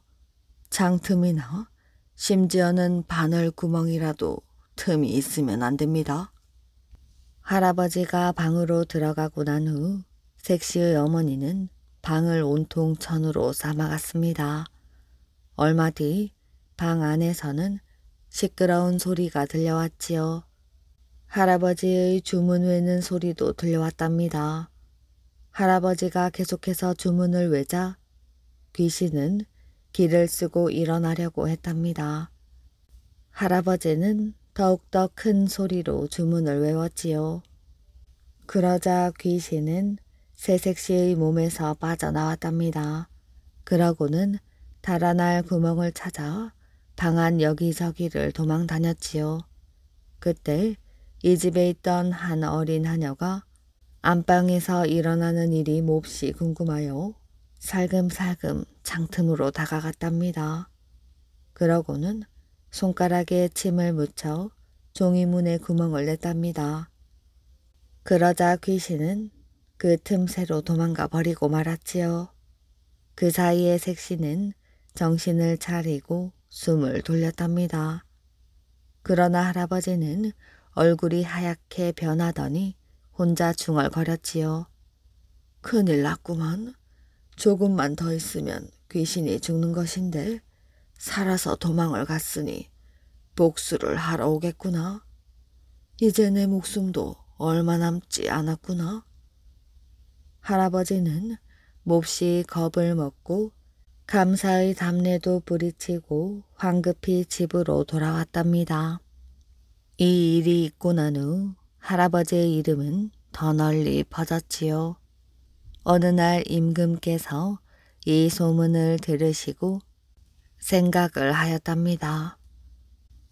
창틈이나 심지어는 바늘 구멍이라도 틈이 있으면 안 됩니다. 할아버지가 방으로 들어가고 난 후 색시의 어머니는 방을 온통 천으로 싸막았습니다. 얼마 뒤 방 안에서는 시끄러운 소리가 들려왔지요. 할아버지의 주문 외는 소리도 들려왔답니다. 할아버지가 계속해서 주문을 외자 귀신은 기를 쓰고 일어나려고 했답니다. 할아버지는 더욱더 큰 소리로 주문을 외웠지요. 그러자 귀신은 새색시의 몸에서 빠져나왔답니다. 그러고는 달아날 구멍을 찾아 방 안 여기저기를 도망 다녔지요. 그때 이 집에 있던 한 어린 하녀가 안방에서 일어나는 일이 몹시 궁금하여 살금살금 창틈으로 다가갔답니다. 그러고는 손가락에 침을 묻혀 종이문에 구멍을 냈답니다. 그러자 귀신은 그 틈새로 도망가 버리고 말았지요. 그 사이에 색시는 정신을 차리고 숨을 돌렸답니다. 그러나 할아버지는 얼굴이 하얗게 변하더니 혼자 중얼거렸지요. 큰일 났구만. 조금만 더 있으면 귀신이 죽는 것인데 살아서 도망을 갔으니 복수를 하러 오겠구나. 이제 내 목숨도 얼마 남지 않았구나. 할아버지는 몹시 겁을 먹고 감사의 담내도 부리치고 황급히 집으로 돌아왔답니다. 이 일이 있고 난 후 할아버지의 이름은 더 널리 퍼졌지요. 어느 날 임금께서 이 소문을 들으시고 생각을 하였답니다.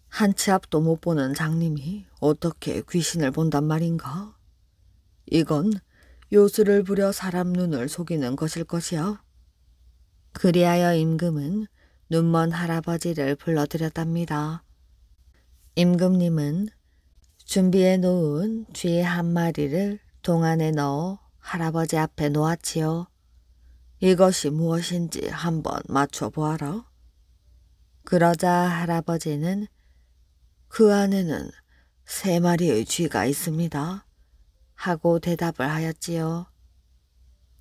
한 치 앞도 못 보는 장님이 어떻게 귀신을 본단 말인가? 이건 요술을 부려 사람 눈을 속이는 것일 것이야. 그리하여 임금은 눈먼 할아버지를 불러들였답니다. 임금님은 준비해 놓은 쥐 한 마리를 동 안에 넣어 할아버지 앞에 놓았지요. 이것이 무엇인지 한번 맞춰보아라. 그러자 할아버지는 그 안에는 3마리의 쥐가 있습니다. 하고 대답을 하였지요.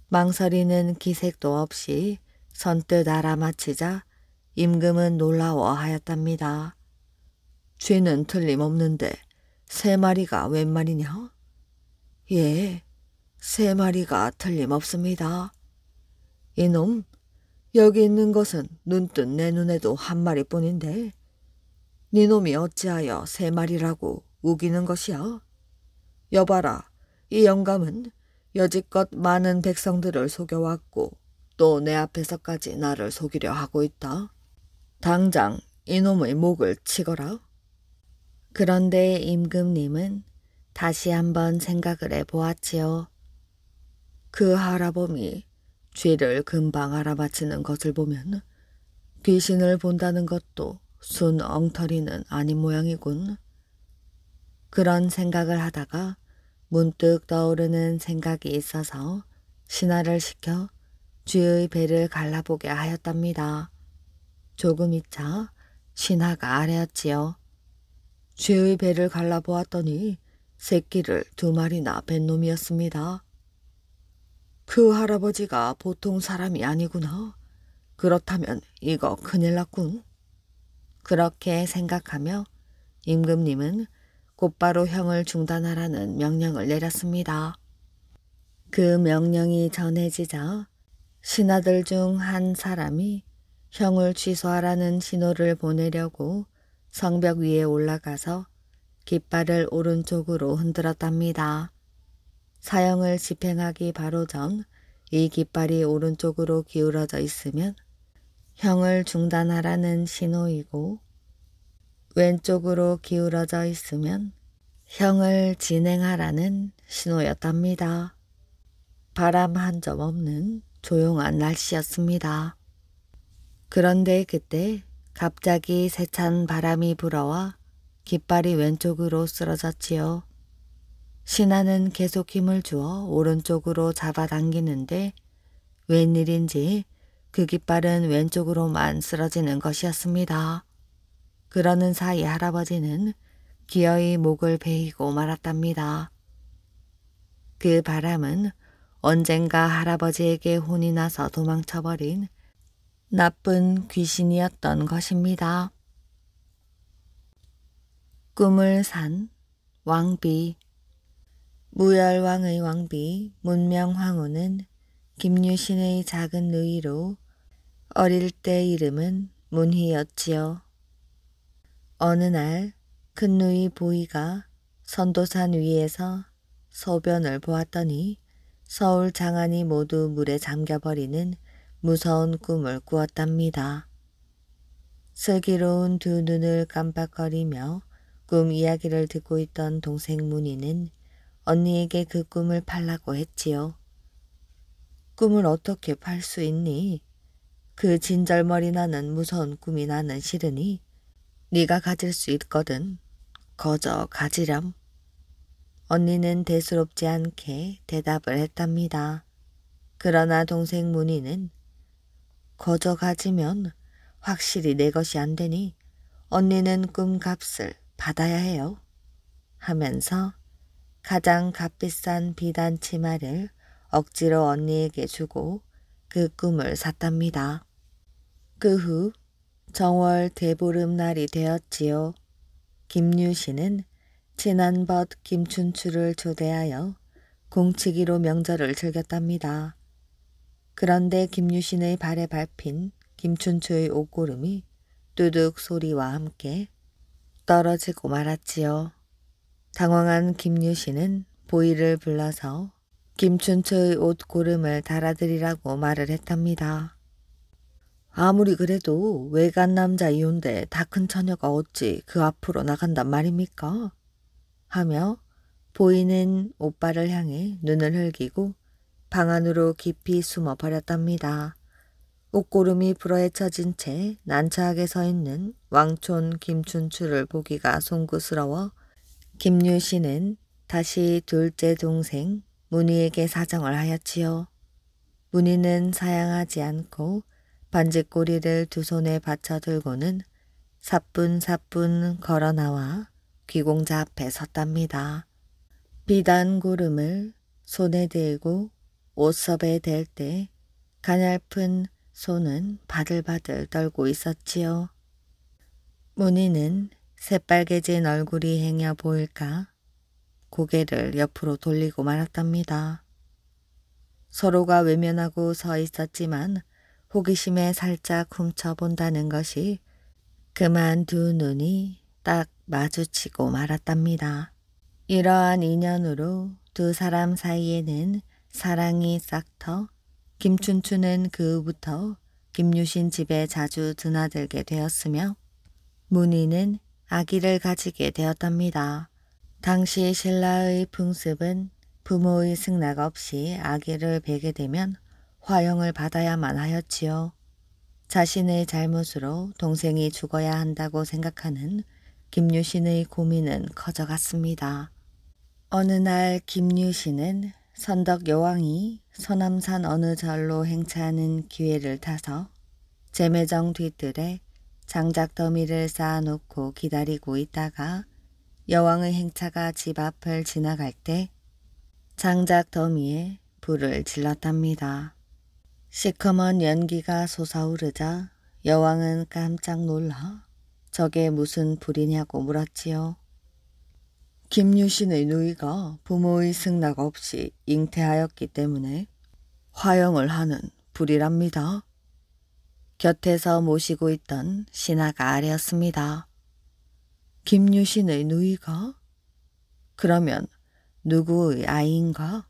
망설이는 기색도 없이 선뜻 알아맞히자 임금은 놀라워하였답니다. 쥐는 틀림없는데 3마리가 웬 말이냐? 예, 3마리가 틀림없습니다. 이놈, 여기 있는 것은 눈뜬 내 눈에도 1마리뿐인데 네 놈이 어찌하여 3마리라고 우기는 것이야? 여봐라, 이 영감은 여지껏 많은 백성들을 속여왔고 또 내 앞에서까지 나를 속이려 하고 있다. 당장 이놈의 목을 치거라. 그런데 임금님은 다시 한번 생각을 해보았지요. 그 할아범이 쥐를 금방 알아맞히는 것을 보면 귀신을 본다는 것도 순 엉터리는 아닌 모양이군. 그런 생각을 하다가 문득 떠오르는 생각이 있어서 신하를 시켜 쥐의 배를 갈라보게 하였답니다. 조금 있자 신하가 아뢰었지요. 쥐의 배를 갈라보았더니 새끼를 2마리나 뵌 놈이었습니다. 그 할아버지가 보통 사람이 아니구나. 그렇다면 이거 큰일 났군. 그렇게 생각하며 임금님은 곧바로 형을 중단하라는 명령을 내렸습니다. 그 명령이 전해지자 신하들 중 한 사람이 형을 취소하라는 신호를 보내려고 성벽 위에 올라가서 깃발을 오른쪽으로 흔들었답니다. 사형을 집행하기 바로 전 이 깃발이 오른쪽으로 기울어져 있으면 형을 중단하라는 신호이고 왼쪽으로 기울어져 있으면 형을 진행하라는 신호였답니다. 바람 한 점 없는 조용한 날씨였습니다. 그런데 그때 갑자기 세찬 바람이 불어와 깃발이 왼쪽으로 쓰러졌지요. 신하는 계속 힘을 주어 오른쪽으로 잡아당기는데 웬일인지 그 깃발은 왼쪽으로만 쓰러지는 것이었습니다. 그러는 사이 할아버지는 기어이 목을 베이고 말았답니다. 그 바람은 언젠가 할아버지에게 혼이 나서 도망쳐버린 나쁜 귀신이었던 것입니다. 꿈을 산 왕비. 무열왕의 왕비 문명황후는 김유신의 작은 누이로 어릴 때 이름은 문희였지요. 어느 날 큰 누이 보이가 선도산 위에서 소변을 보았더니 서울 장안이 모두 물에 잠겨버리는 무서운 꿈을 꾸었답니다. 슬기로운 두 눈을 깜빡거리며 꿈 이야기를 듣고 있던 동생 문희는 언니에게 그 꿈을 팔라고 했지요. 꿈을 어떻게 팔 수 있니? 그 진절머리 나는 무서운 꿈이 나는 싫으니 네가 가질 수 있거든. 거저 가지렴. 언니는 대수롭지 않게 대답을 했답니다. 그러나 동생 문희는 거저 가지면 확실히 내 것이 안 되니 언니는 꿈값을 받아야 해요. 하면서 가장 값비싼 비단 치마를 억지로 언니에게 주고 그 꿈을 샀답니다. 그 후 정월 대보름날이 되었지요. 김유신은 친한 벗 김춘추를 초대하여 공치기로 명절을 즐겼답니다. 그런데 김유신의 발에 밟힌 김춘추의 옷고름이 뚜둑 소리와 함께 떨어지고 말았지요. 당황한 김유신은 보이를 불러서 김춘추의 옷고름을 달아드리라고 말을 했답니다. 아무리 그래도 외간 남자이온데 다 큰 처녀가 어찌 그 앞으로 나간단 말입니까? 하며 보이는 오빠를 향해 눈을 흘기고 방 안으로 깊이 숨어 버렸답니다. 옷고름이 불어헤쳐진 채 난처하게 서 있는 왕촌 김춘추를 보기가 송구스러워 김유신은 다시 둘째 동생 문희에게 사정을 하였지요. 문희는 사양하지 않고 반지꼬리를 두 손에 받쳐 들고는 사뿐사뿐 걸어 나와 귀공자 앞에 섰답니다. 비단 고름을 손에 들고 옷섭에 댈 때 가냘픈 손은 바들바들 떨고 있었지요. 문희는 새빨개진 얼굴이 행여 보일까 고개를 옆으로 돌리고 말았답니다. 서로가 외면하고 서 있었지만 호기심에 살짝 훔쳐본다는 것이 그만 두 눈이 딱 마주치고 말았답니다. 이러한 인연으로 두 사람 사이에는 사랑이 싹터 김춘추는 그 후부터 김유신 집에 자주 드나들게 되었으며 문희는 아기를 가지게 되었답니다. 당시 신라의 풍습은 부모의 승낙 없이 아기를 베게 되면 화형을 받아야만 하였지요. 자신의 잘못으로 동생이 죽어야 한다고 생각하는 김유신의 고민은 커져갔습니다. 어느 날 김유신은 선덕 여왕이 서남산 어느 절로 행차하는 기회를 타서 제매정 뒤뜰에 장작 더미를 쌓아놓고 기다리고 있다가 여왕의 행차가 집 앞을 지나갈 때 장작 더미에 불을 질렀답니다. 시커먼 연기가 솟아오르자 여왕은 깜짝 놀라 저게 무슨 불이냐고 물었지요. 김유신의 누이가 부모의 승낙 없이 잉태하였기 때문에 화형을 하는 불이랍니다. 곁에서 모시고 있던 신하가 아뢰었습니다. 김유신의 누이가? 그러면 누구의 아이인가?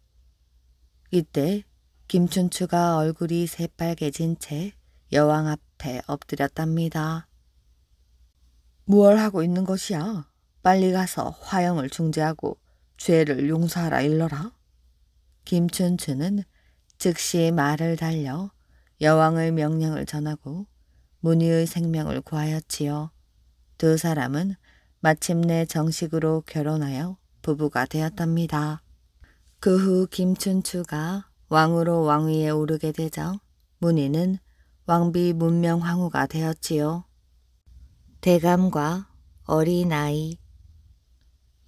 이때 김춘추가 얼굴이 새빨개진 채 여왕 앞에 엎드렸답니다. 무얼 하고 있는 것이야? 빨리 가서 화형을 중재하고 죄를 용서하라 일러라. 김춘추는 즉시 말을 달려 여왕의 명령을 전하고 문희의 생명을 구하였지요. 두 사람은 마침내 정식으로 결혼하여 부부가 되었답니다. 그 후 김춘추가 왕으로 왕위에 오르게 되자 문희는 왕비 문명황후가 되었지요. 대감과 어린아이.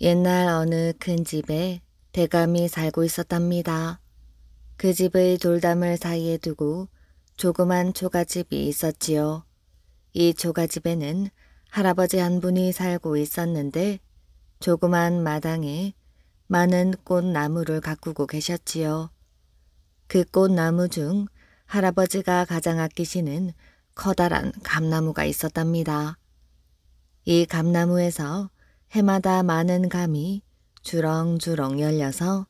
옛날 어느 큰 집에 대감이 살고 있었답니다. 그 집의 돌담을 사이에 두고 조그만 초가집이 있었지요. 이 초가집에는 할아버지 한 분이 살고 있었는데 조그만 마당에 많은 꽃나무를 가꾸고 계셨지요. 그 꽃나무 중 할아버지가 가장 아끼시는 커다란 감나무가 있었답니다. 이 감나무에서 해마다 많은 감이 주렁주렁 열려서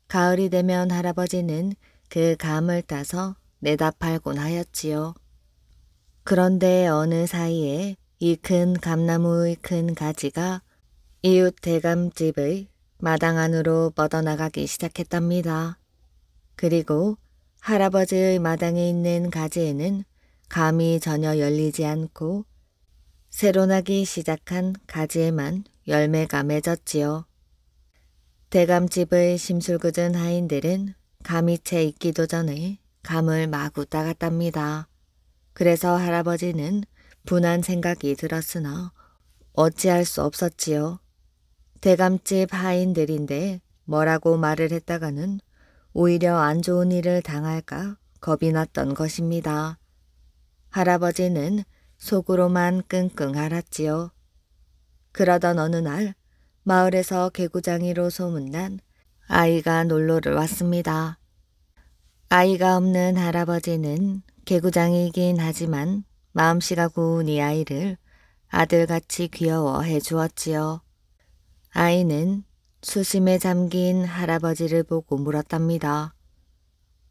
가을이 되면 할아버지는 그 감을 따서 내다 팔곤 하였지요. 그런데 어느 사이에 이 큰 감나무의 큰 가지가 이웃 대감집의 마당 안으로 뻗어나가기 시작했답니다. 그리고 할아버지의 마당에 있는 가지에는 감이 전혀 열리지 않고 새로 나기 시작한 가지에만 열매가 맺었지요. 대감집의 심술궂은 하인들은 감이 채 익기도 전에 감을 마구 따갔답니다. 그래서 할아버지는 분한 생각이 들었으나 어찌할 수 없었지요. 대감집 하인들인데 뭐라고 말을 했다가는 오히려 안 좋은 일을 당할까 겁이 났던 것입니다. 할아버지는 속으로만 끙끙 앓았지요. 그러던 어느 날 마을에서 개구장이로 소문난 아이가 놀러를 왔습니다. 아이가 없는 할아버지는 개구장이긴 하지만 마음씨가 고운 이 아이를 아들같이 귀여워해 주었지요. 아이는 수심에 잠긴 할아버지를 보고 물었답니다.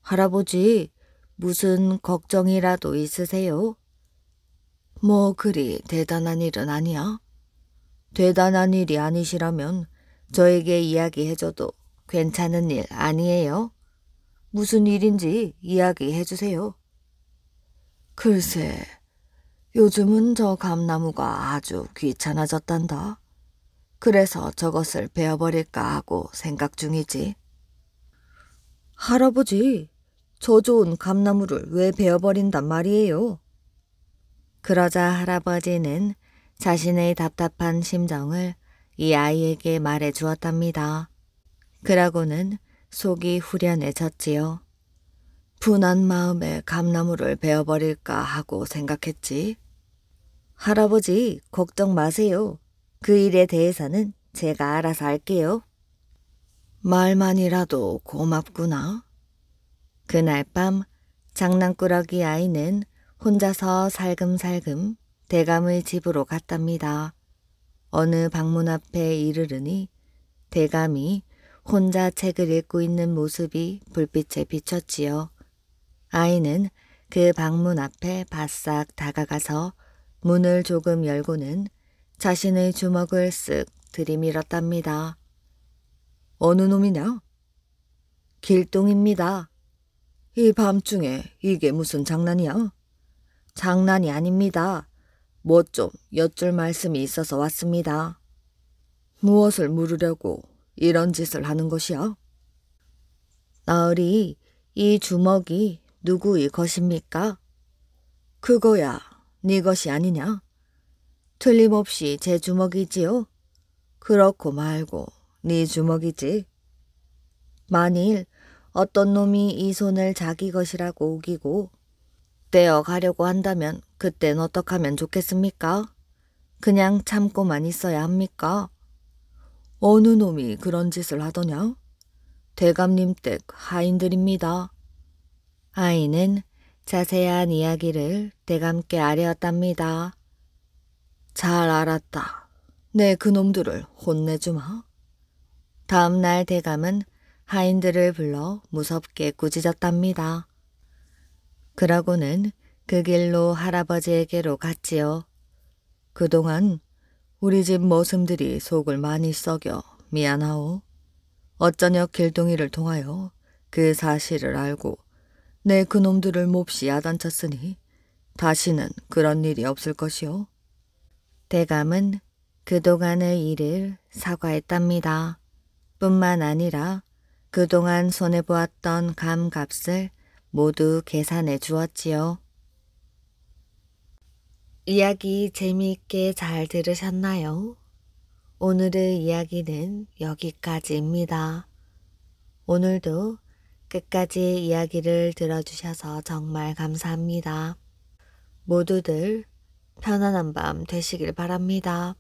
할아버지, 무슨 걱정이라도 있으세요? 뭐 그리 대단한 일은 아니야. 대단한 일이 아니시라면 저에게 이야기해줘도 괜찮은 일 아니에요? 무슨 일인지 이야기해 주세요. 글쎄, 요즘은 저 감나무가 아주 귀찮아졌단다. 그래서 저것을 베어버릴까 하고 생각 중이지. 할아버지, 저 좋은 감나무를 왜 베어버린단 말이에요? 그러자 할아버지는 자신의 답답한 심정을 이 아이에게 말해 주었답니다. 그러고는 속이 후련해졌지요. 분한 마음에 감나무를 베어버릴까 하고 생각했지. 할아버지, 걱정 마세요. 그 일에 대해서는 제가 알아서 할게요. 말만이라도 고맙구나. 그날 밤 장난꾸러기 아이는 혼자서 살금살금 대감의 집으로 갔답니다. 어느 방문 앞에 이르르니 대감이 혼자 책을 읽고 있는 모습이 불빛에 비쳤지요. 아이는 그 방문 앞에 바싹 다가가서 문을 조금 열고는 자신의 주먹을 쓱 들이밀었답니다. 어느 놈이냐? 길동입니다. 이 밤중에 이게 무슨 장난이야? 장난이 아닙니다. 뭐 좀 여쭐 말씀이 있어서 왔습니다. 무엇을 물으려고 이런 짓을 하는 것이야? 나으리, 이 주먹이 누구의 것입니까? 그거야 네 것이 아니냐? 틀림없이 제 주먹이지요? 그렇고 말고 네 주먹이지. 만일 어떤 놈이 이 손을 자기 것이라고 우기고 떼어가려고 한다면 그땐 어떡하면 좋겠습니까? 그냥 참고만 있어야 합니까? 어느 놈이 그런 짓을 하더냐? 대감님 댁 하인들입니다. 아이는 자세한 이야기를 대감께 아뢰었답니다. 잘 알았다. 내 그놈들을 혼내주마. 다음 날 대감은 하인들을 불러 무섭게 꾸짖었답니다. 그러고는 그 길로 할아버지에게로 갔지요. 그동안 우리 집 머슴들이 속을 많이 썩여 미안하오. 어쩌녁 길동이를 통하여 그 사실을 알고 내 그놈들을 몹시 야단쳤으니 다시는 그런 일이 없을 것이오. 대감은 그동안의 일을 사과했답니다. 뿐만 아니라 그동안 손해보았던 감값을 모두 계산해 주었지요. 이야기 재미있게 잘 들으셨나요? 오늘의 이야기는 여기까지입니다. 오늘도 끝까지 이야기를 들어주셔서 정말 감사합니다. 모두들 편안한 밤 되시길 바랍니다.